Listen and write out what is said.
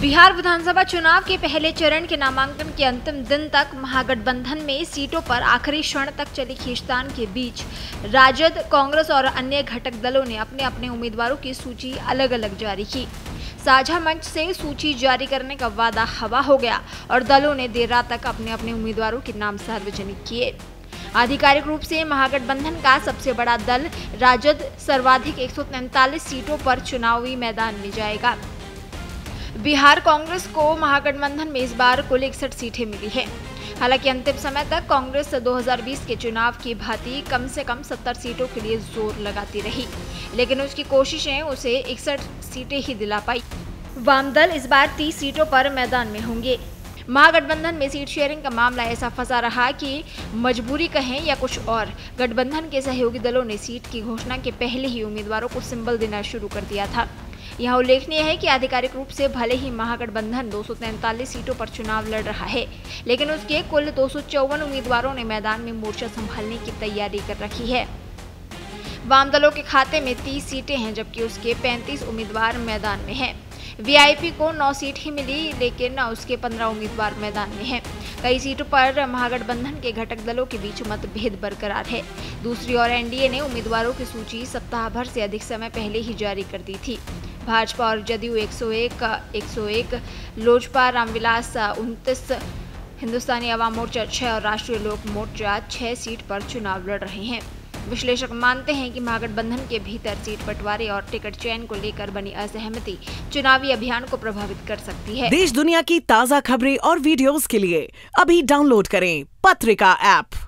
बिहार विधानसभा चुनाव के पहले चरण के नामांकन के अंतिम दिन तक महागठबंधन में सीटों पर आखिरी क्षण तक चली खींचतान के बीच राजद, कांग्रेस और अन्य घटक दलों ने अपने अपने उम्मीदवारों की सूची अलग अलग जारी की। साझा मंच से सूची जारी करने का वादा हवा हो गया और दलों ने देर रात तक अपने अपने उम्मीदवारों के नाम सार्वजनिक किए। आधिकारिक रूप से महागठबंधन का सबसे बड़ा दल राजद सर्वाधिक 143 सीटों पर चुनावी मैदान में जाएगा। बिहार कांग्रेस को महागठबंधन में इस बार कुल 61 सीटें मिली है। हालांकि अंतिम समय तक कांग्रेस 2020 के चुनाव की भांति कम से कम 70 सीटों के लिए जोर लगाती रही, लेकिन उसकी कोशिशें उसे 61 सीटें ही दिला पाई। वाम दल इस बार 30 सीटों पर मैदान में होंगे। महागठबंधन में सीट शेयरिंग का मामला ऐसा फंसा रहा कि मजबूरी कहें या कुछ और, गठबंधन के सहयोगी दलों ने सीट की घोषणा के पहले ही उम्मीदवारों को सिंबल देना शुरू कर दिया था। यहाँ उल्लेखनीय है कि आधिकारिक रूप से भले ही महागठबंधन 243 सीटों पर चुनाव लड़ रहा है, लेकिन उसके कुल 254 उम्मीदवारों ने मैदान में मोर्चा संभालने की तैयारी कर रखी है। वाम दलों के खाते में 30 सीटें हैं, जबकि उसके 35 उम्मीदवार मैदान में हैं। वीआईपी को 9 सीट ही मिली, लेकिन उसके 15 उम्मीदवार मैदान में हैं। कई सीटों पर महागठबंधन के घटक दलों के बीच मतभेद बरकरार है। दूसरी ओर एनडीए ने उम्मीदवारों की सूची सप्ताह भर से अधिक समय पहले ही जारी कर दी थी। भाजपा और जदयू 101, लोजपा रामविलास 29, हिंदुस्तानी अवाम मोर्चा 6 और राष्ट्रीय लोक मोर्चा 6 सीट पर चुनाव लड़ रहे हैं। विश्लेषक मानते हैं कि महागठबंधन के भीतर सीट बंटवारे और टिकट चयन को लेकर बनी असहमति चुनावी अभियान को प्रभावित कर सकती है। देश दुनिया की ताज़ा खबरें और वीडियोस के लिए अभी डाउनलोड करें पत्रिका ऐप।